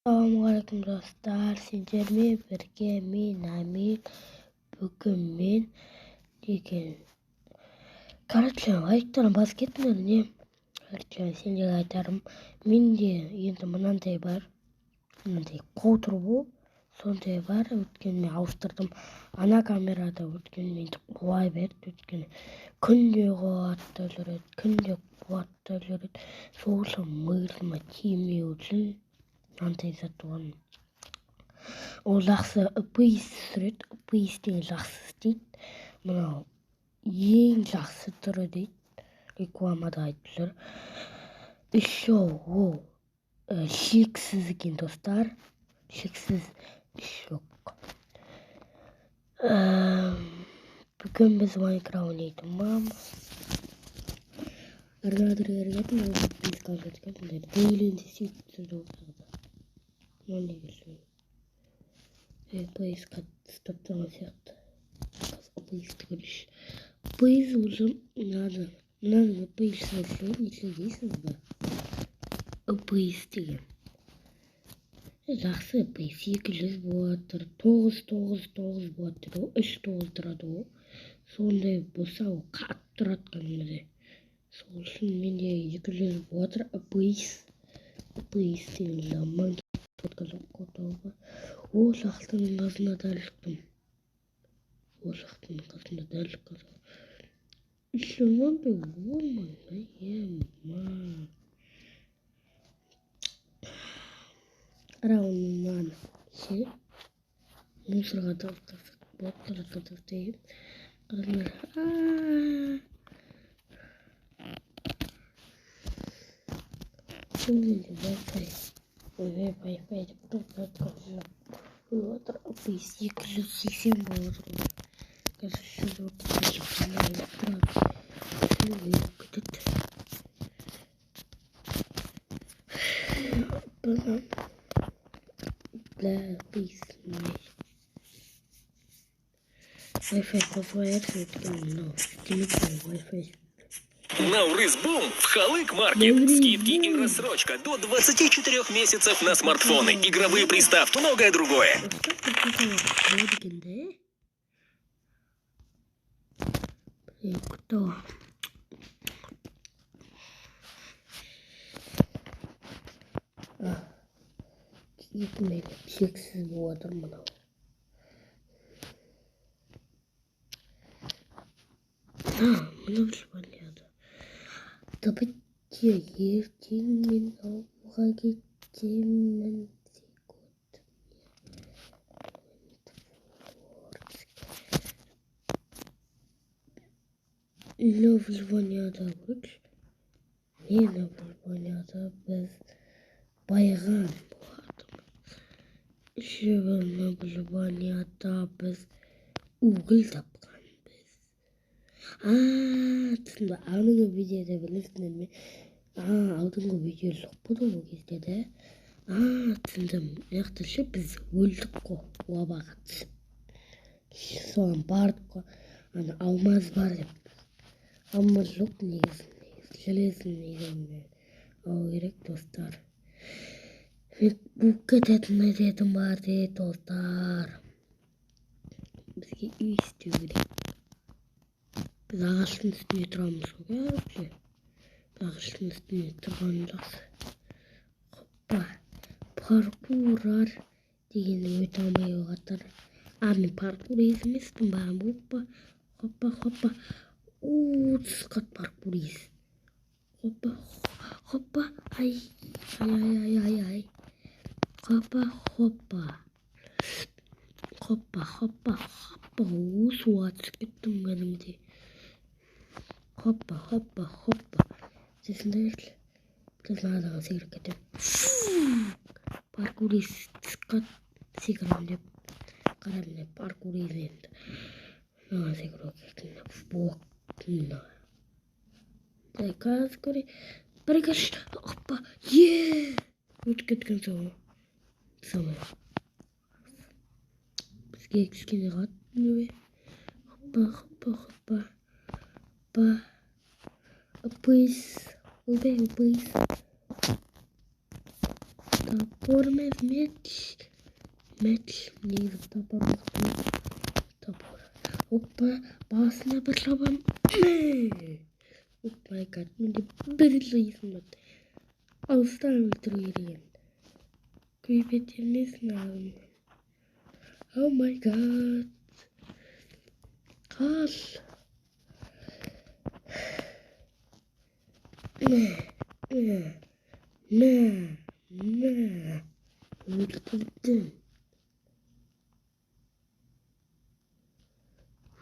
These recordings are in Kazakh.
Assalamualaikum dostlar, sizlerle birge men Amir. Bugün men деген короче айттан бас кетмедім не короче сендерге айтарым менде енді мынандай бар, мынандай қотырбу сондай бар. Өткені мен ауыстырдым ана камерада, өткені менді қуа берді, өткені күнде қуатта жүреді, күнде қуатта жүреді. Сол үшін миыма тимеу үшін мынандай зат оған. Ол жақсы ipis түсіреді, ipis деген жақсы істейді. Мынау ең жақсы түрі дейді, рекламада айтып жүр. Еще ол шексіз екен достар, шексіз еще. Бүгін біз Майнкрафт ойнайтынбыз. Ырғадыр-ырғадыр, ол ipis қалдырды екен, бөйленді сөйтіп түсірді отырды. Мынандай келсін. ipis стоп тұрған сияқты. ipis түгіліш. ipis уже надо ipis сөйлесін, естілдейсіз ба? ipis деген. Жақсы ipis 200 болады, 999 болады, 3 тұрады ол. Сондай болса ол қатты тұрады кәдімгідей. Сол үшін менде 200 болады ipis деген жаман кеткен қотауға. Ол жақтың қасына дәл шықтым. Еще надо раундынан ше мусорға тастасақ болады, тастайын. Қараңдар. Бұл енді Wi-Fi деп тоқтатқан жоқ. Отыр ipis 280 болады. Қазір ipis Wi-Fi позволяет Wi-Fi. Наурыз Бум в Халык Маркет. Скидки и рассрочка до 24 месяцев на смартфоны, игровые приставки, многое другое. Кто? Мен шексіз болып отыр мынау. Мынау шпалияды. Давайте ертең мен ауылға кетемін. Новозвонияда көш. Не новозвонияда біз байған болатымыз. Еще новозвонияда біз угіл тапқанбыз. Түсінді, алдыңғы видеода білесіңдер ме? Алдыңғы видео жоқ болды ол кезде де. Түсіндім, яқтыршы біз өлдік қой, лаваға түсіп. Соған бардық қой, алмаз бар деп. Алмаз жоқ негізінде, железін негізінде. Ал керек достар. Мен бұл кететін әдетім бар дейді достар. Бізге үй істеу керек. Біз ағаштың үстіне тұрамыз ғой, короче. Ағаштың үстіне тұрған жақсы. Хоппа, паркурар дегенді өте алмай оғатыр. Мен паркур емеспін ба? Хоппа. Түсқат паркур ез. Хоппа, ай. Хоппа. Суға түсіп кеттім кәдімде. Хоппа. Сесіндерші. Біз надаға секіріп кетем. Паркур ез түсқат секірім деп. Қарамын паркур ез енді. Секіріп кеттім. Блоктың. Қазір көре. Біргіш. Хоппа. Өтіп кеткен соң. Бізге кішкене қаттың өе. Хоппа. ipis. Ipis. топор меч. Негізі топор. Опа, басына бір шабам. О май гад, менде бір жайсың бар. Алыстан өлтіру керек. Көйбетермесін ағым. О май гад. Қаш. Өлтірдім.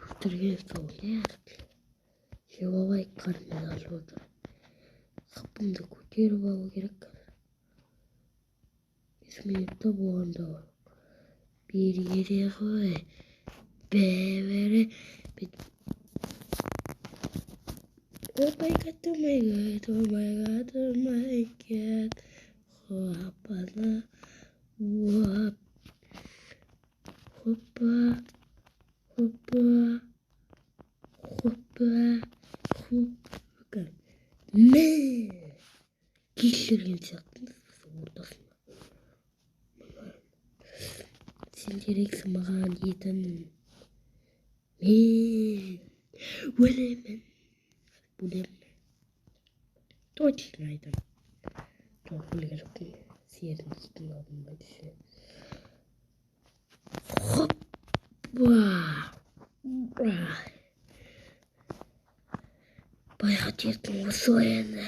Өлтірген сол не әрді. Жауабай қармен алып отыр. Қапымды көтеріп алу керек. 5 минутта болғанда бар. Бері ғой. Бәрі. Oh my god, oh my god, oh my god, oh my god. Хоппана. Хоппа. Мә. Кешірген сияқтымыз ортасында. Сен керексің маған етін. Мен өлемін. Будем. Точно айтам. Жоқ білген жоқпын. Сердің үстін алдым бәйдіші. Хоппа. Байға тектің осы енді.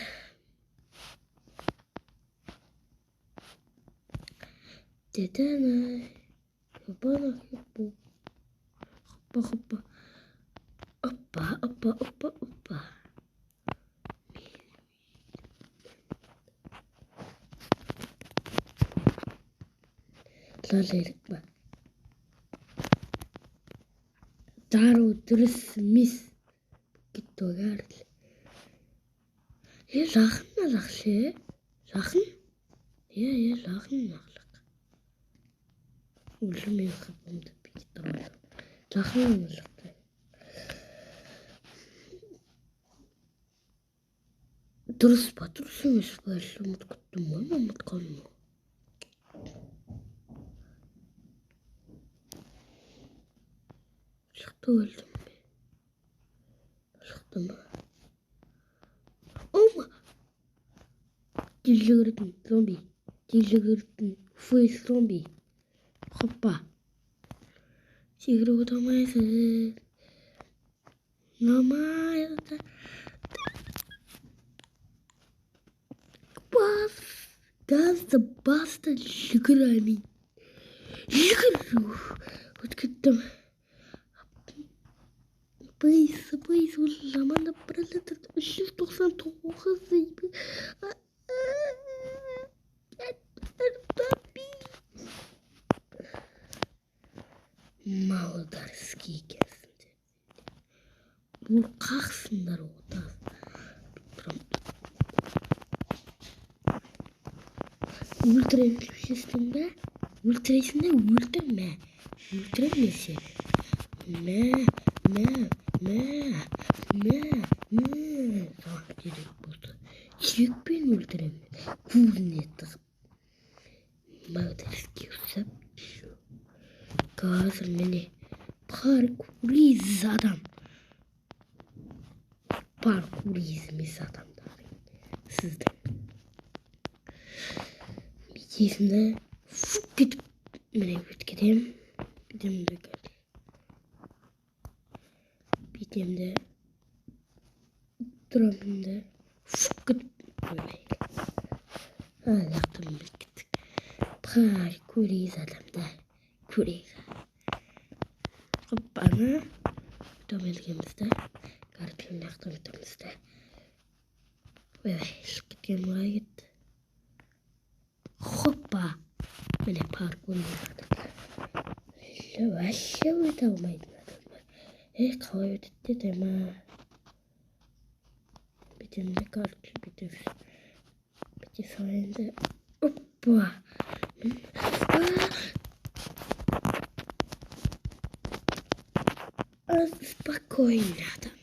Дедана. Хоппана хоппа. Хоппа. Опа. Лалерік ба. Дару дұрыс емес. Кетті оғарлы. Жақын жақшы. Жақын? Жақын жақлық. Өлі мен қапымды бекетті оғарлы. Жақын жақты. Дұрыс па, дұрыс емес па, ұмыт күттім ба, ұмыт қалым ба? Шықты өлдім бе? Шықты ма? Ома! Телжігірдің зомби. Фейс зомби. Хоппа. Секіріп отырмайсыз. Намайды. Газды басты жүгір әмин. Жүгір. Өткеттім. Бейс, ол жаманда пролетар 399 Малдарский екенсіңдер. Бұл қақсыңдар отас. Өлтіресің бе? Өлтірме. Өлтірмесе. Саған керек болды. Сүйекпен өлтіремін. Көзіне тығып. Малдарский ұсап. Қазір міне паркуриз адам. Паркуриз емес адамдар. Сіздің. Бетесімді фук кетіп. Міне өткедем. Бетемді кәді. Бетемді. Тұрамында. Фук кетіп. Аяқтым бекеттік. Паркуриз адамдар. Көрег. Қоппаны төмелгенімізді. Картылын ақтым өтімізді. Шып кеткен мұға кетті. Хоппа. Міне паркуриз адамдар. Вообще өте алмайтын адамдар. Қалай өтетті дема. Бетемді картыл бетер. Бете сайынды. Оппа. Спокойно, адамдар.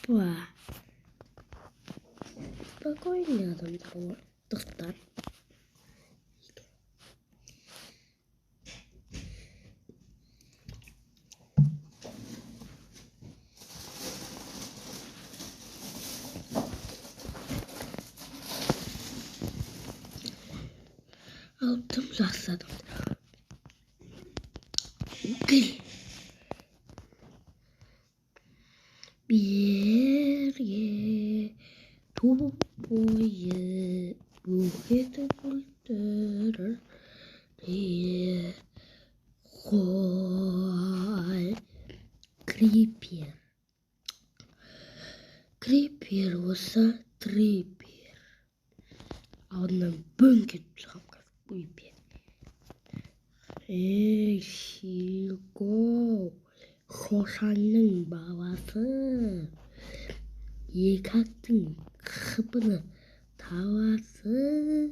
Опа. Спокойно адамдар. Достар. Aldım rastladım. Gel. Bir ye topuyu buhete buldur diye koy. Creeper. Creeper olsa Tripper. Ondan böngü çıkamaz bu ipi. Şiko. Hoşan'ın babası. Yıkattın kıpını tavası.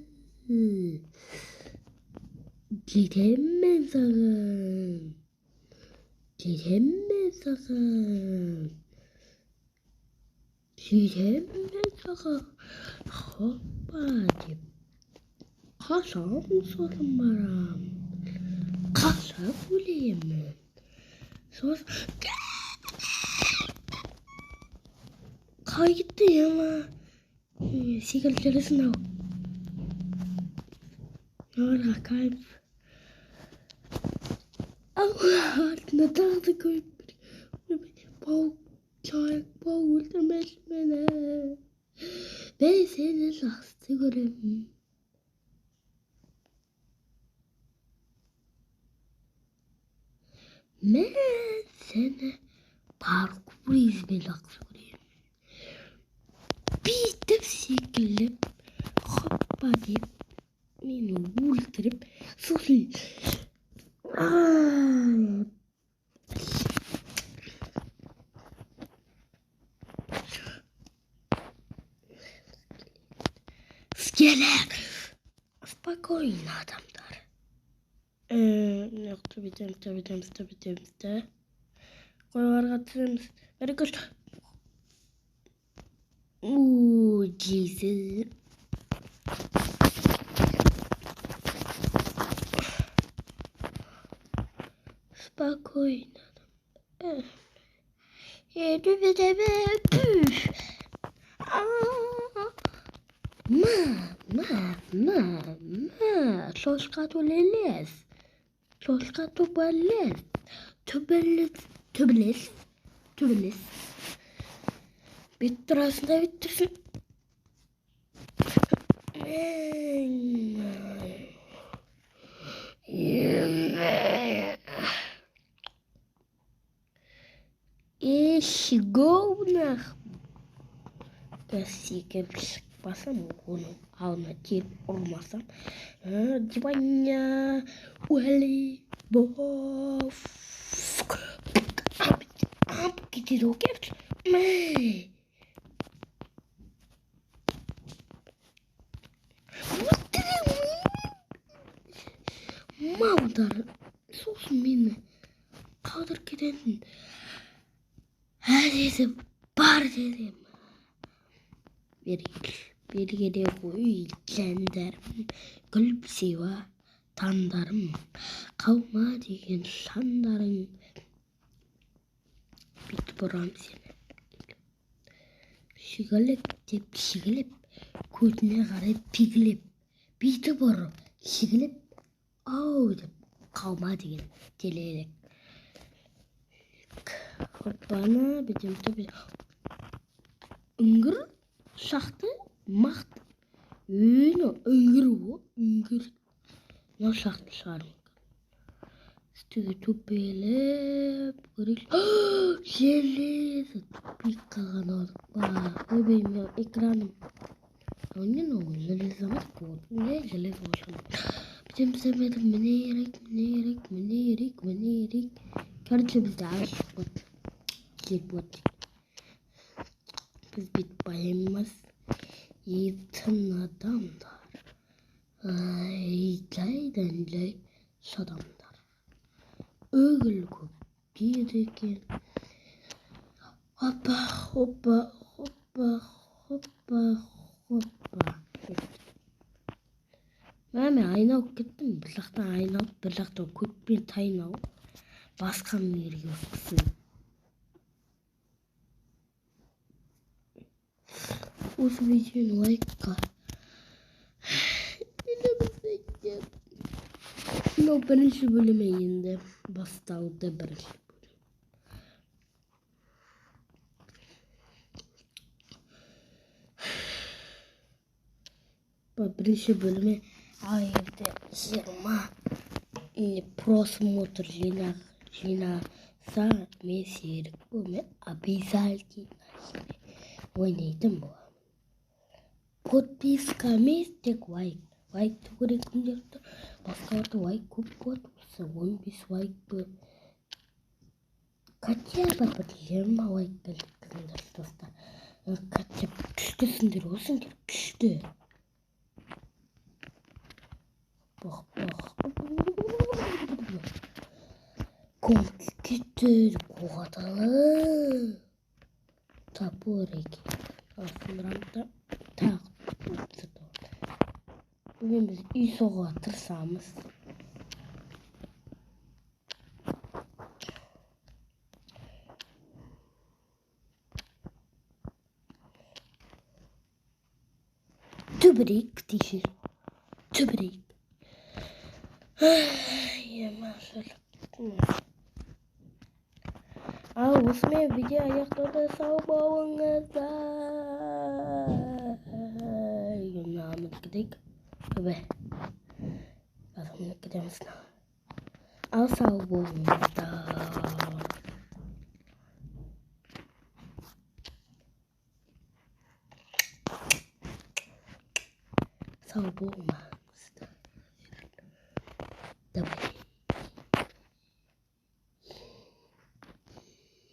Gidelim mi sakın? Gidelim mi sakın? Gidelim mi sakın? Hoppa deyip. Kasam sorun bana. Kasa bulayım mı? Sonra kaydı ama sigarasını orada kayıp altına dağda koyup boğul demez bana. Ben seni lastiklerim. Ben seni parkur izle lastiklerim. Bir de sikilip hoppa deyip beni vurdurup sus. Skelet. Spokojnie adamlar. Yok tabii. Koyular katılırız. Very good. Jesus. Spokojnie adam. Du vet püf. Soska tubeles. Tubeles. Bitti aslında bitirsin. Şigovna. Kasike basam onu anlatayım olmasam. Cibanya ueli bof. Ab gidiyor roket. Maldar sus beni. Kaldır gidelim. Her dedim. Bar dedim. Bir gece koyu kenderim. Gülüp siva tandarım. Kavma diyen sandarım. Bit buram seni. Şigalip. Kutne garip piglip. Bit buram. Şigalip. Ağudım. Kavma diyen dileyerek. Bana bizim tabi. Ingır. Şahtı. Maht. Ingır. Ne şahtı şarım. Stüge tupelep. Gırıl. Jelez. Pikagan olduk. O benim ya ekranım. Onun ne oldu? Jelez ama koydu. Ne jelez boşandı. Bizim sevmedim. Mene yerik. Kardeşim bizde aşık bot. Bot. Biz bit bayılmaz. Yiğitin adamlar. Aylaydan sadamlar. Ögül kop giderken. Hoppa Hoppa, hoppa, hoppa, hoppa. Мен айналып кеттім. Бір жақтан айналып, бір жақтан көппен тайналып, басқа жерге өткізсін. Осы видеоны лайкқа. Мынау бірінші бөлімі енді басталды бірінші бөлім. Бірінші бөлімі егерде 20 просмотр жинаса мен серік болмай обязательно ойнайтын боламын. Подписка емес, тек лайк. Лайкты көретіндерді басқаларды лайк көп болады. Осы 15 лайкты хотя бы бір 20 лайкты жеткізіңдер достар. Хотя бы күштісіңдер болсыңдар, күшті. Компьютер қоғаталы топорики. Асындырамда тағы. Бүгін біз үй соғуға тырысамыз. Түбірек дейші. Түбірек. Ал осымен видео аяқталды. Сау болыңыздар. Намын кедек. Адамны кедеміз. Ал сау болыңыздар. Сау болыңыздар. Давай.